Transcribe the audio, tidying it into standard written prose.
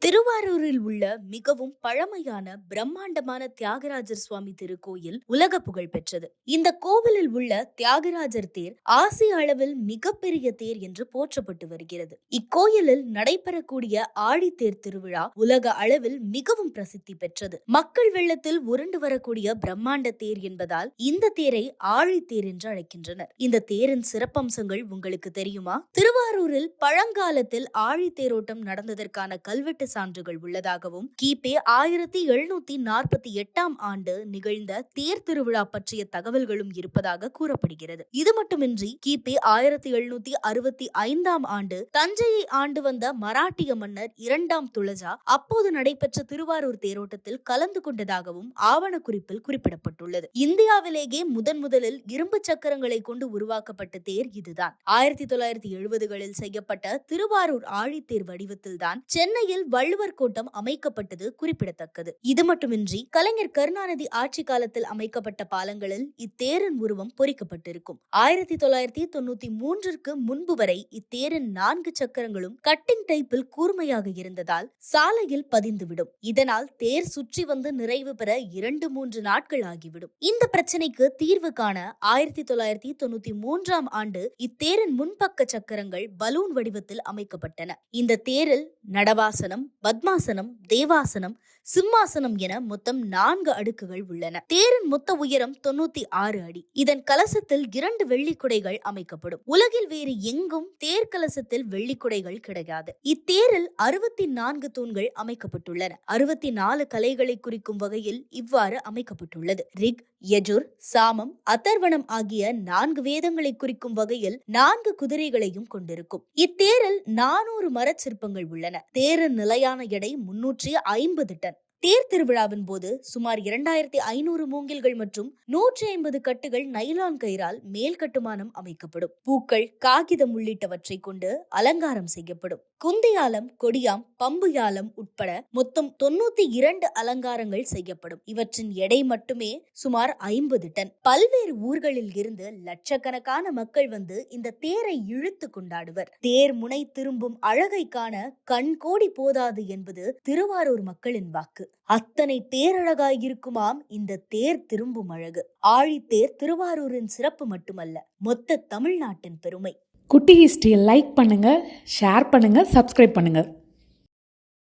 திருவாரூரில் உள்ள மிகவும் பழமையான பிரம்மாண்டமான தியாகராஜர் சுவாமி திருக்கோயில் உலக புகழ் பெற்றது. இந்த கோவிலில் உள்ள தியாகராஜர் தேர் ஆசிய அளவில் மிகப்பெரிய தேர் என்று போற்றப்பட்டு வருகிறது. இக்கோயிலில் நடைபெறக்கூடிய ஆழித்தேர் திருவிழா உலக அளவில் மிகவும் பிரசித்தி பெற்றது. மக்கள் வெள்ளத்தில் உருண்டு வரக்கூடிய பிரம்மாண்ட தேர் என்பதால் இந்த தேரை ஆழித்தேர் என்று அழைக்கின்றனர். இந்த தேரின் சிறப்பம்சங்கள் உங்களுக்கு தெரியுமா? திருவாரூரில் பழங்காலத்தில் ஆழித்தேரோட்டம் நடந்ததற்கான கல்வெட்டு சான்றுகள் உள்ளதாகவும் கிபி 1748 ஆண்டு நிகழ்ந்த தேர் திருவிழா பற்றிய தகவல்களும் இருப்பதாக கூறப்படுகிறது. இது மட்டுமின்றி கிபி 1765 ஆண்டு தஞ்சையை ஆண்டு வந்த மராட்டிய மன்னர் 2ஆம் துளஜா அப்போது நடைபெற்ற திருவாரூர் தேரோட்டத்தில் கலந்து கொண்டதாகவும் ஆவணக்குறிப்பில் குறிப்பிடப்பட்டுள்ளது. இந்தியாவிலேயே முதலில் இரும்பு சக்கரங்களை கொண்டு உருவாக்கப்பட்ட தேர் இதுதான். 1970களில் செய்யப்பட்ட திருவாரூர் ஆழித்தேர் வடிவத்தில்தான் சென்னையில் வள்ளுவர் கோட்டம் அமைக்கப்பட்டது குறிப்பிடத்தக்கது. இது மட்டுமின்றி கலைஞர் கருணாநிதி ஆட்சி காலத்தில் அமைக்கப்பட்ட பாலங்களில் இத்தேரின் உருவம் பொறிக்கப்பட்டிருக்கும். 1993ற்கு முன்பு வரை இத்தேரின் 4 சக்கரங்களும் கட்டிங் டைப்பில் கூர்மையாக இருந்ததால் சாலையில் பதிந்துவிடும். இதனால் தேர் சுற்றி வந்து நிறைவு பெற 2-3 நாட்கள் ஆகிவிடும். இந்த பிரச்சனைக்கு தீர்வு காண 1993ஆம் ஆண்டு இத்தேரின் முன்பக்க சக்கரங்கள் பலூன் வடிவத்தில் அமைக்கப்பட்டன. இந்த தேரில் நடவாசனம், பத்மாசனம், தேவாசனம், சிம்மாசனம் என மொத்தம் 4 அடுக்குகள் உள்ளன. தேரின் மொத்த உயரம் 96 அடி. இதன் கலசத்தில் 2 வெள்ளிக்குடைகள் அமைக்கப்படும். உலகில் வேறு எங்கும் தேர் கலசத்தில் வெள்ளிக்குடைகள் கிடையாது. இத்தேரில் 64 தூண்கள் அமைக்கப்பட்டுள்ளன. 64 கலைகளை குறிக்கும் வகையில் இவ்வாறு அமைக்கப்பட்டுள்ளது. ரிக், யஜுர், சாமம், அதர்வணம் ஆகிய 4 வேதங்களை குறிக்கும் வகையில் 4 குதிரைகளையும் கொண்டிருக்கும். இத்தேரில் 400 மரச்சிற்பங்கள் உள்ளன. தேரின் நிலையான எடை 350 டன். தேர் திருவிழாவின் போது சுமார் 2500 மூங்கில்கள் மற்றும் 150 கட்டுகள் நைலான் கயிறால் மேல் கட்டுமானம் அமைக்கப்படும். பூக்கள், காகிதம் உள்ளிட்டவற்றை கொண்டு அலங்காரம் செய்யப்படும். குந்தியாலம், கொடியாம், பம்பு யாலம் உட்பட மொத்தம் 92 அலங்காரங்கள் செய்யப்படும். இவற்றின் எடை மட்டுமே சுமார் 50 டன். பல்வேறு ஊர்களில் இருந்து லட்சக்கணக்கான மக்கள் வந்து இந்த தேரை இழுத்து கொண்டாடுவர். தேர் முனை திரும்பும் அழகை காண கண் கோடி போதாது என்பது திருவாரூர் மக்களின் வாக்கு. அத்தனை பேரழகாயிருக்குமாம் இந்த தேர் திரும்பும் அழகு. ஆழித்தேர் திருவாரூரின் சிறப்பு மட்டுமல்ல, மொத்த தமிழ்நாட்டின் பெருமை. குட்டி ஹிஸ்டரியை லைக் பண்ணுங்க, ஷேர் பண்ணுங்க, சப்ஸ்கிரைப் பண்ணுங்க.